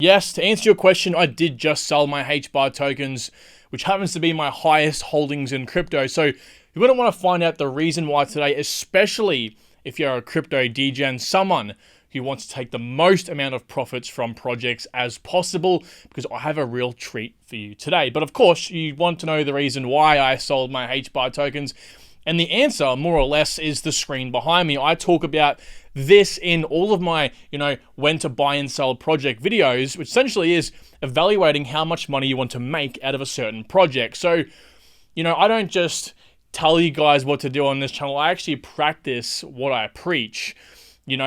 Yes, to answer your question, I did just sell my HBAR tokens, which happens to be my highest holdings in crypto. So you're going to want to find out the reason why today, especially if you're a crypto degen, someone who wants to take the most amount of profits from projects as possible, because I have a real treat for you today. But of course, you want to know the reason why I sold my HBAR tokens. And the answer, more or less, is the screen behind me. I talk about this in all of my, when to buy and sell project videos, which essentially is evaluating how much money you want to make out of a certain project. So, I don't just tell you guys what to do on this channel. I actually practice what I preach.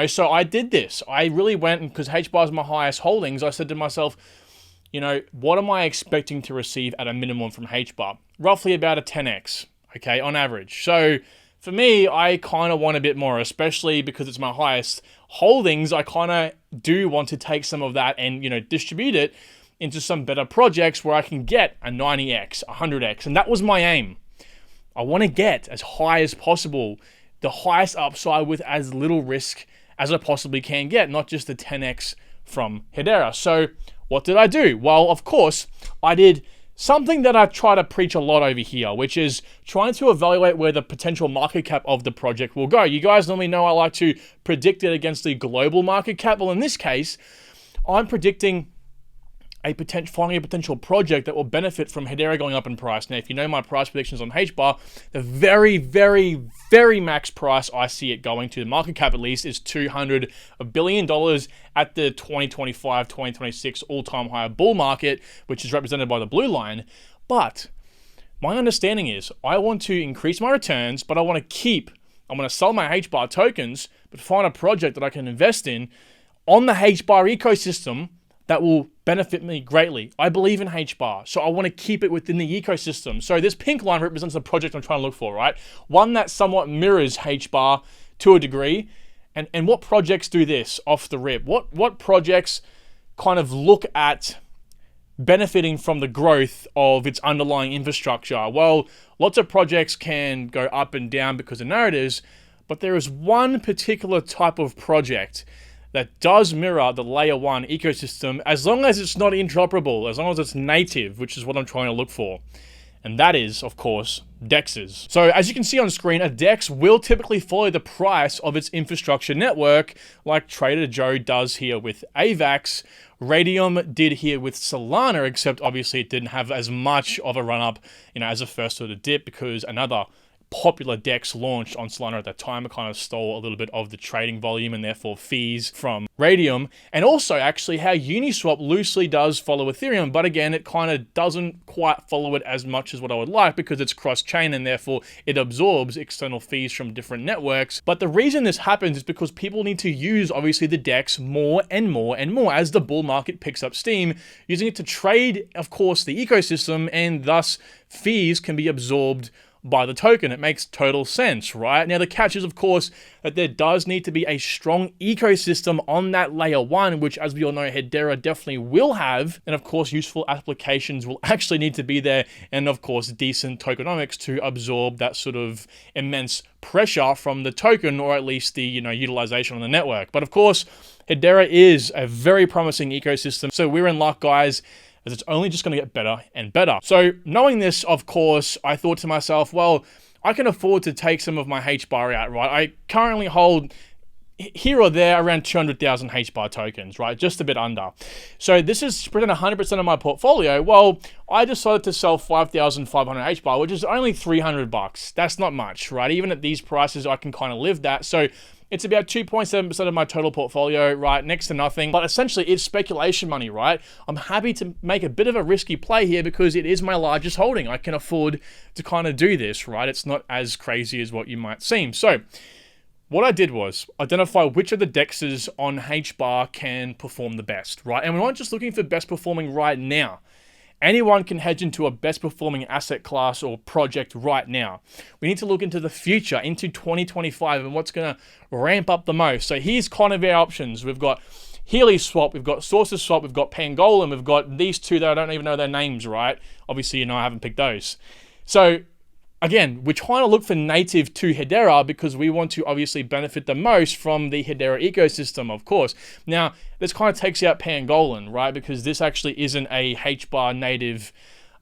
So I did this. I really went, because HBAR is my highest holdings, I said to myself, what am I expecting to receive at a minimum from HBAR? Roughly about a 10x, okay, on average. So for me, I kind of want a bit more, especially because it's my highest holdings. I kind of do want to take some of that and, distribute it into some better projects where I can get a 90x, 100x. And that was my aim. I want to get as high as possible, the highest upside with as little risk as I possibly can get, not just the 10x from Hedera. So what did I do? Well, of course, I did something that I try to preach a lot over here, which is trying to evaluate where the potential market cap of the project will go. You guys normally know I like to predict it against the global market cap. Well, in this case, I'm predicting finding a potential project that will benefit from Hedera going up in price. Now, if you know my price predictions on HBAR, the very, very, very max price I see it going to, the market cap at least, is $200 billion at the 2025-2026 all-time high bull market, which is represented by the blue line. But my understanding is I want to increase my returns, but I'm going to sell my HBAR tokens, but find a project that I can invest in on the HBAR ecosystem that will benefit me greatly. I believe in HBAR, so I want to keep it within the ecosystem. So this pink line represents the project I'm trying to look for, right? One that somewhat mirrors HBAR to a degree. And what projects do this off the rip? What projects kind of look at benefiting from the growth of its underlying infrastructure? Well, lots of projects can go up and down because of narratives, but there is one particular type of project that does mirror the layer 1 ecosystem, as long as it's not interoperable, as long as it's native, which is what I'm trying to look for. And that is, of course, DEXs. So as you can see on screen, a DEX will typically follow the price of its infrastructure network, like Trader Joe does here with AVAX. Radium did here with Solana, except obviously it didn't have as much of a run-up, as a first order dip, because another popular DEX launched on Solana at that time. It kind of stole a little bit of the trading volume and therefore fees from Radium. And also actually how Uniswap loosely does follow Ethereum, but again, it kind of doesn't quite follow it as much as what I would like, because it's cross-chain and therefore it absorbs external fees from different networks. But the reason this happens is because people need to use obviously the DEX more and more and more as the bull market picks up steam, using it to trade, of course, the ecosystem, and thus fees can be absorbed by the token. It makes total sense, right? Now, the catch is, of course, that there does need to be a strong ecosystem on that layer 1, which, as we all know, Hedera definitely will have. And of course, useful applications will actually need to be there. And of course, decent tokenomics to absorb that sort of immense pressure from the token, or at least the, utilization on the network. But of course, Hedera is a very promising ecosystem. So we're in luck, guys, as it's only just going to get better and better. So knowing this, of course, I thought to myself, well, I can afford to take some of my HBAR out, right? I currently hold here or there around 200,000 HBAR tokens, right? Just a bit under. So this is spread on 100% of my portfolio. Well, I decided to sell 5,500 HBAR, which is only $300. That's not much, right? Even at these prices, I can kind of live that. So it's about 2.7% of my total portfolio, right? Next to nothing. But essentially, it's speculation money, right? I'm happy to make a bit of a risky play here because it is my largest holding. I can afford to kind of do this, right? It's not as crazy as what you might seem. So what I did was identify which of the DEXs on HBAR can perform the best, right? And we're not just looking for best performing right now. Anyone can hedge into a best performing asset class or project right now. We need to look into the future, into 2025, and what's going to ramp up the most. So here's kind of our options. We've got Healy Swap, we've got Sources Swap, we've got Pangolin, we've got these two that I don't even know their names, right? Obviously, I haven't picked those. So again, we're trying to look for native to Hedera because we want to obviously benefit the most from the Hedera ecosystem, of course. Now, this kind of takes out Pangolin, right? Because this actually isn't a HBAR native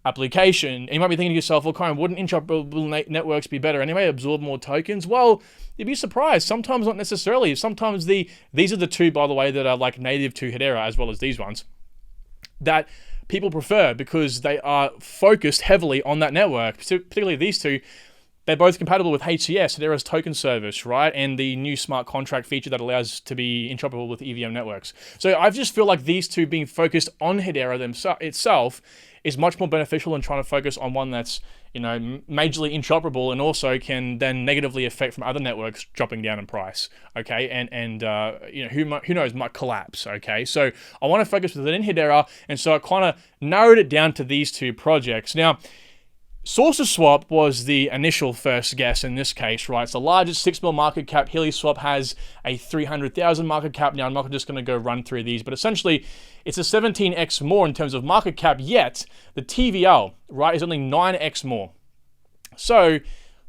application. And you might be thinking to yourself, well, kind of, wouldn't interoperable networks be better anyway, absorb more tokens? Well, you'd be surprised. Sometimes not necessarily. Sometimes these are the two, by the way, that are like native to Hedera, as well as these ones, that people prefer because they are focused heavily on that network. Particularly these two, they're both compatible with HCS, Hedera's token service, right? And the new smart contract feature that allows to be interoperable with EVM networks. So I just feel like these two being focused on Hedera itself is much more beneficial than trying to focus on one that's, you know, majorly interoperable and also can then negatively affect from other networks dropping down in price, okay? And you know, who knows, might collapse, okay? So I want to focus within Hedera, and so I kind of narrowed it down to these two projects. Now, SaucerSwap was the initial first guess in this case, right? It's the largest 6 mil market cap. HeliSwap has a 300,000 market cap. Now, I'm not just going to go run through these, but essentially, it's a 17x more in terms of market cap, yet the TVL, right, is only 9x more. So,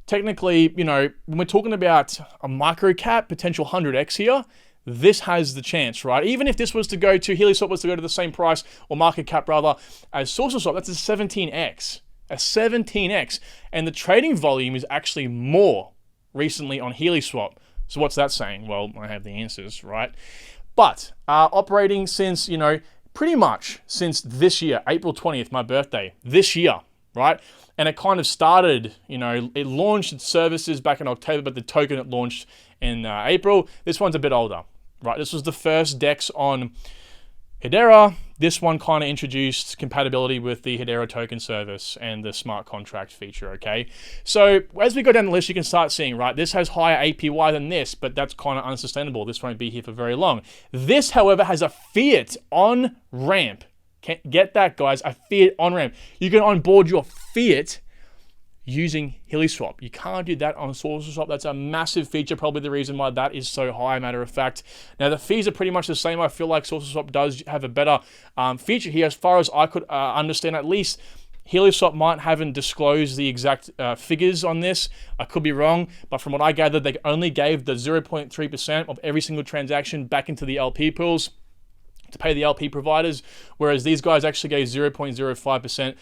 technically, you know, when we're talking about a micro cap, potential 100x here, this has the chance, right? Even if this was to go to, HeliSwap was to go to the same price, or market cap rather, as SaucerSwap, that's a 17x. A 17x, and the trading volume is actually more recently on HeliSwap. So what's that saying? Well, I have the answers, right? But operating since, you know, pretty much since this year, April 20th, my birthday, this year, right? And it kind of started, you know, it launched its services back in October, but the token it launched in April. This one's a bit older, right? This was the first DEX on Hedera. This one kind of introduced compatibility with the Hedera token service and the smart contract feature, okay? So as we go down the list, you can start seeing, right, this has higher APY than this, but that's kind of unsustainable. This won't be here for very long. This, however, has a fiat on ramp. Get that, guys, a fiat on ramp. You can onboard your fiat using HeliSwap. You can't do that on SaucerSwap. That's a massive feature, probably the reason why that is so high, matter of fact. Now, the fees are pretty much the same. I feel like SaucerSwap does have a better feature here. As far as I could understand, at least, HeliSwap haven't disclosed the exact figures on this. I could be wrong, but from what I gathered, they only gave the 0.3% of every single transaction back into the LP pools to pay the LP providers, whereas these guys actually gave 0.05%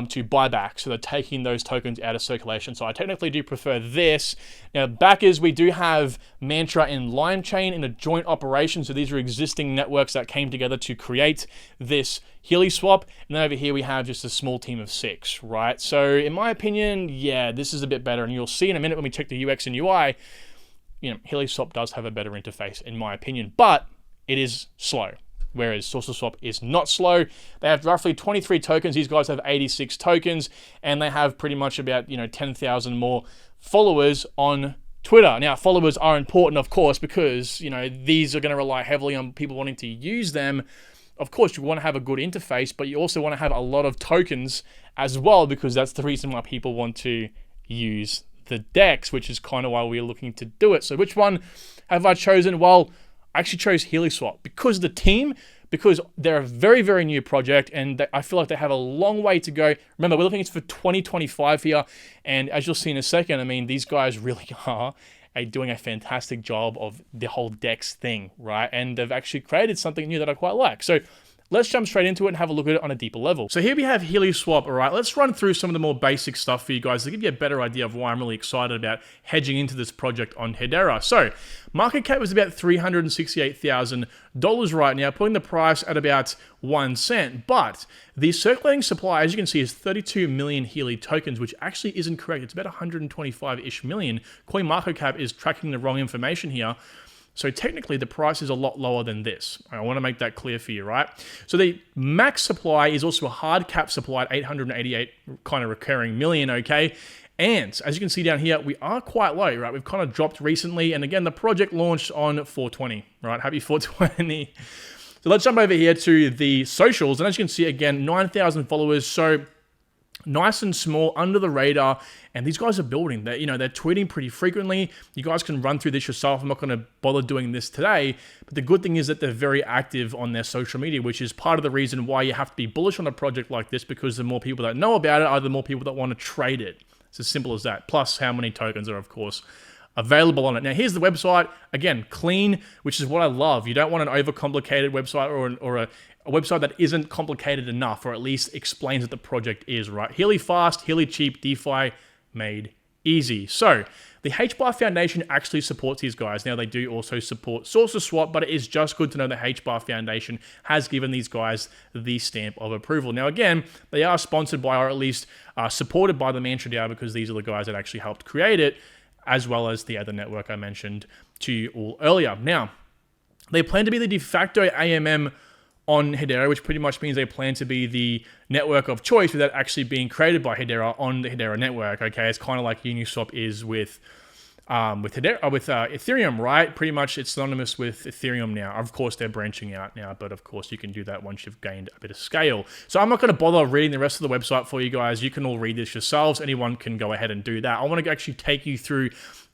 to buyback. So they're taking those tokens out of circulation. So I technically do prefer this. Now, backers, we do have Mantra and LimeChain in a joint operation. So these are existing networks that came together to create this HeliSwap. And then over here, we have just a small team of 6, right? So in my opinion, yeah, this is a bit better. And you'll see in a minute when we check the UX and UI, you know, HeliSwap does have a better interface in my opinion, but it is slow. Whereas SaucerSwap is not slow. They have roughly 23 tokens. These guys have 86 tokens, and they have pretty much about, you know, 10,000 more followers on Twitter. Now, followers are important, of course, because, you know, these are going to rely heavily on people wanting to use them. Of course, you want to have a good interface, but you also want to have a lot of tokens as well, because that's the reason why people want to use the DEX, which is kind of why we're looking to do it. So which one have I chosen? Well, I actually chose HeliSwap because of the team, because they're a very, very new project, and I feel like they have a long way to go. Remember, we're looking for 2025 here, and as you'll see in a second, I mean, these guys really are doing a fantastic job of the whole DEX thing, right? And they've actually created something new that I quite like. So let's jump straight into it and have a look at it on a deeper level. So here we have HeliSwap, all right? Let's run through some of the more basic stuff for you guys to give you a better idea of why I'm really excited about hedging into this project on Hedera. So market cap was about $368,000 right now, putting the price at about 1 cent. But the circulating supply, as you can see, is 32 million Heli tokens, which actually isn't correct. It's about 125-ish million. CoinMarketCap is tracking the wrong information here. So technically, the price is a lot lower than this. I want to make that clear for you, right? So the max supply is also a hard cap supply at 888 kind of recurring million, okay? And as you can see down here, we are quite low, right? We've kind of dropped recently. And again, the project launched on 420, right? Happy 420. So let's jump over here to the socials. And as you can see, again, 9,000 followers. So nice and small, under the radar, and these guys are building. They're tweeting pretty frequently. You guys can run through this yourself. I'm not going to bother doing this today, but the good thing is that they're very active on their social media, which is part of the reason why you have to be bullish on a project like this, because the more people that know about it are the more people that want to trade it. It's as simple as that. Plus how many tokens are, of course, available on it. Now, here's the website. Again, clean, which is what I love. You don't want an overcomplicated website or a website that isn't complicated enough, or at least explains what the project is, right? Healy fast, Healy cheap, DeFi made easy. So the HBAR Foundation actually supports these guys. Now, they do also support SaucerSwap, but it is just good to know the HBAR Foundation has given these guys the stamp of approval. Now, again, they are sponsored by, or at least supported by the Mantra DAO, because these are the guys that actually helped create it, as well as the other network I mentioned to you all earlier. Now, they plan to be the de facto AMM on Hedera, which pretty much means they plan to be the network of choice without actually being created by Hedera on the Hedera network. Okay, it's kind of like Uniswap is with Ethereum, right? Pretty much it's synonymous with Ethereum now. Of course, they're branching out now, but of course you can do that once you've gained a bit of scale. So I'm not going to bother reading the rest of the website for you guys. You can all read this yourselves. Anyone can go ahead and do that. I want to actually take you through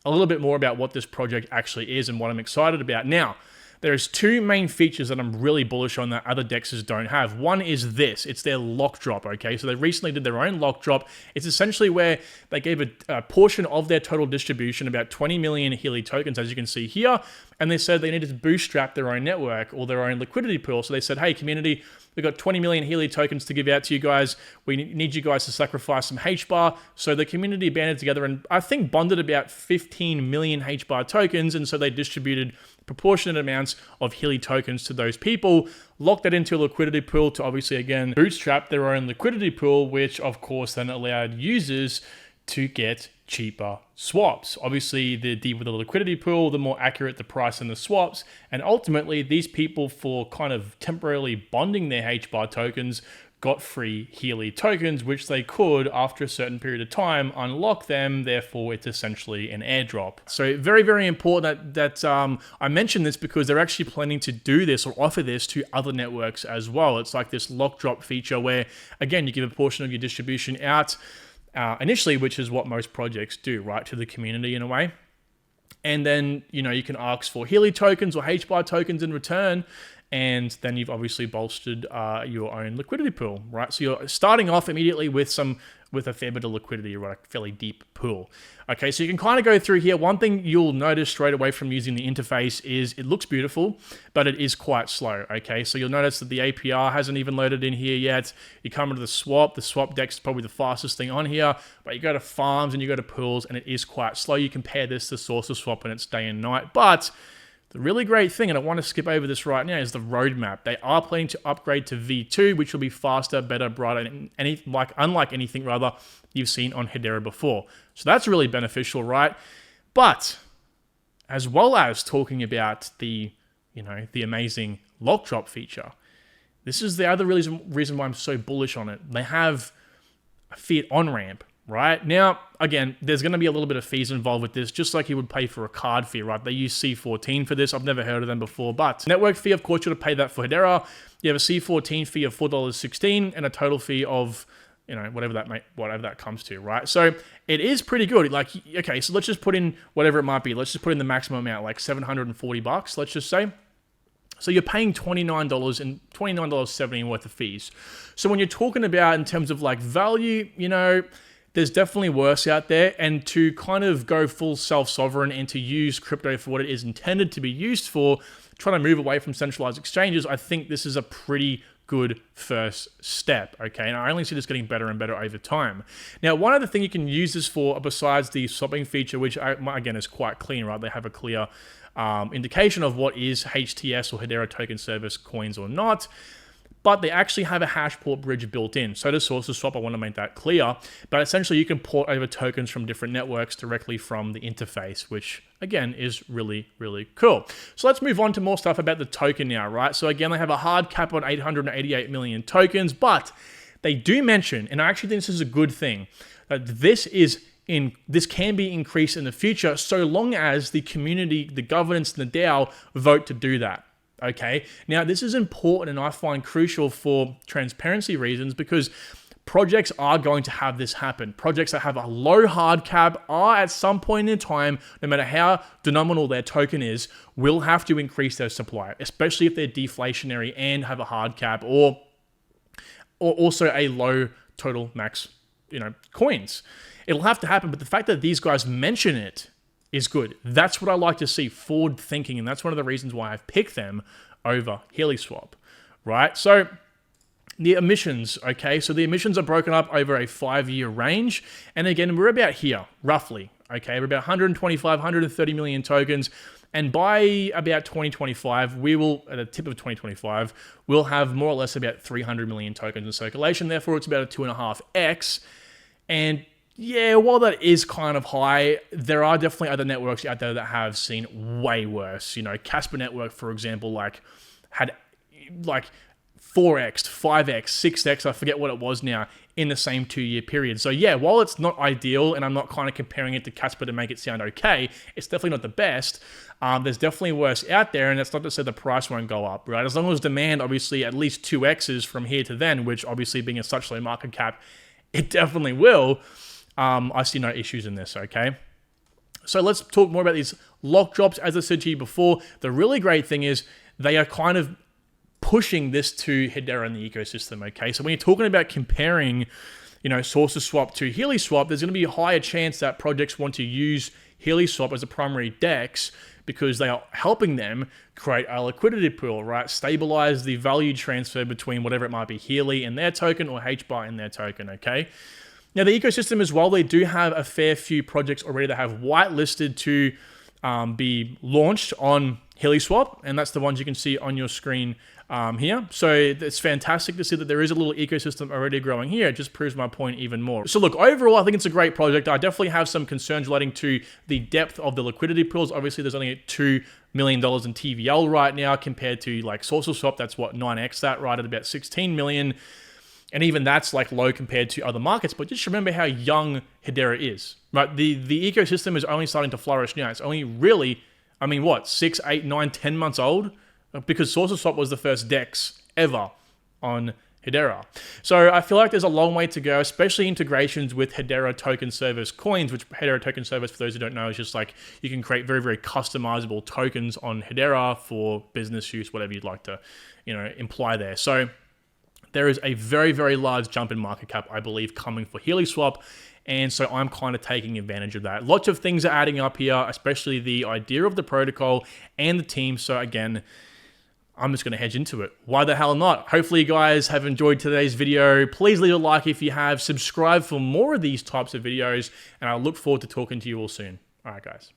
a little bit more about what this project actually is and what I'm excited about. Now, there's two main features that I'm really bullish on that other dexes don't have. One is this. It's their lock drop, okay? So they recently did their own lock drop. It's essentially where they gave a portion of their total distribution, about 20 million Healy tokens, as you can see here, and they said they needed to bootstrap their own network or their own liquidity pool. So they said, hey, community, we've got 20 million Healy tokens to give out to you guys. We need you guys to sacrifice some HBAR. So the community banded together and I think bonded about 15 million HBAR tokens, and so they distributed proportionate amounts of Healy tokens to those people, locked that into a liquidity pool to obviously, again, bootstrap their own liquidity pool, which of course then allowed users to get cheaper swaps. Obviously, the deeper the liquidity pool, the more accurate the price in the swaps. And ultimately, these people, for kind of temporarily bonding their HBAR tokens, got free Healy tokens, which they could, after a certain period of time, unlock them. Therefore, it's essentially an airdrop. So very, very important that I mention this, because they're actually planning to do this or offer this to other networks as well. It's like this lock drop feature where, again, you give a portion of your distribution out initially, which is what most projects do, right, to the community in a way. And then, you can ask for Healy tokens or HBAR tokens in return. And then you've obviously bolstered your own liquidity pool, right? So you're starting off immediately with a fair bit of liquidity, right? A fairly deep pool. Okay, so you can kind of go through here. One thing you'll notice straight away from using the interface is it looks beautiful, but it is quite slow, okay? So you'll notice that the APR hasn't even loaded in here yet. You come into the swap deck is probably the fastest thing on here, but you go to farms and you go to pools and it is quite slow. You compare this to SaucerSwap and it's day and night, but the really great thing, and I want to skip over this right now, is the roadmap. They are planning to upgrade to V2, which will be faster, better, brighter, and unlike anything rather you've seen on Hedera before. So that's really beneficial, right? But as well as talking about the amazing lock drop feature, this is the other reason why I'm so bullish on it. They have a fiat on-ramp. Right? Now, again, there's going to be a little bit of fees involved with this, just like you would pay for a card fee, right? They use C14 for this. I've never heard of them before, but network fee, of course, you would pay that for Hedera. You have a C14 fee of $4.16 and a total fee of, whatever that comes to, right? So it is pretty good. Like, okay, so let's just put in whatever it might be. Let's just put in the maximum amount, like $740, let's just say. So you're paying $29 and $29.70 worth of fees. So when you're talking about in terms of like value, there's definitely worse out there, and to kind of go full self-sovereign and to use crypto for what it is intended to be used for, trying to move away from centralized exchanges, I think this is a pretty good first step, okay? And I only see this getting better and better over time. Now, one other thing you can use this for, besides the swapping feature, which again is quite clean, right? They have a clear indication of what is HTS or Hedera token service coins or not, but they actually have a hash port bridge built in. So does SaucerSwap, I want to make that clear. But essentially, you can port over tokens from different networks directly from the interface, which, again, is really, really cool. So let's move on to more stuff about the token now, right? So again, they have a hard cap on 888 million tokens, but they do mention, and I actually think this is a good thing, that this can be increased in the future so long as the community, the governance, and the DAO vote to do that. Okay, now this is important and I find crucial for transparency reasons, because projects are going to have this happen. Projects that have a low hard cap are at some point in time, no matter how denominal their token is, will have to increase their supply, especially if they're deflationary and have a hard cap or also a low total max coins. It'll have to happen, but the fact that these guys mention it is good. That's what I like to see, forward thinking, and that's one of the reasons why I've picked them over 𝗡liche, right? So the emissions, okay? So the emissions are broken up over a 5-year range, and again, we're about here, roughly, okay? We're about 125, 130 million tokens, and by about 2025, we will, at the tip of 2025, we'll have more or less about 300 million tokens in circulation. Therefore, it's about a 2.5x, and yeah, while that is kind of high, there are definitely other networks out there that have seen way worse. Casper Network, for example, had 4x, 5x, 6x, I forget what it was now, in the same 2-year period. So yeah, while it's not ideal, and I'm not kind of comparing it to Casper to make it sound okay, it's definitely not the best. There's definitely worse out there, and that's not to say the price won't go up, right? As long as demand, obviously, at least 2x's from here to then, which obviously being a such low market cap, it definitely will. I see no issues in this, okay? So let's talk more about these lock drops. As I said to you before, the really great thing is they are kind of pushing this to Hedera in the ecosystem, okay? So when you're talking about comparing, SaucerSwap to 𝗡liche, there's going to be a higher chance that projects want to use 𝗡liche as a primary DEX because they are helping them create a liquidity pool, right? Stabilize the value transfer between whatever it might be, 𝗡liche and their token or HBAR and their token, okay? Now, the ecosystem as well, they do have a fair few projects already that have whitelisted to be launched on 𝗡liche, and that's the ones you can see on your screen here. So it's fantastic to see that there is a little ecosystem already growing here. It just proves my point even more. So look, overall, I think it's a great project. I definitely have some concerns relating to the depth of the liquidity pools. Obviously, there's only $2 million in TVL right now compared to SaucerSwap. That's what, 9x that, right, at about 16 million. And even that's low compared to other markets. But just remember how young Hedera is, right? The ecosystem is only starting to flourish now. It's only really, 6, 8, 9, 10 months old? Because SaucerSwap was the first DEX ever on Hedera. So I feel like there's a long way to go, especially integrations with Hedera Token Service coins, which Hedera Token Service, for those who don't know, is just you can create very, very customizable tokens on Hedera for business use, whatever you'd like to, imply there. So there is a very, very large jump in market cap, I believe, coming for 𝗡liche. And so I'm kind of taking advantage of that. Lots of things are adding up here, especially the idea of the protocol and the team. So again, I'm just going to hedge into it. Why the hell not? Hopefully you guys have enjoyed today's video. Please leave a like if you have. Subscribe for more of these types of videos. And I look forward to talking to you all soon. All right, guys.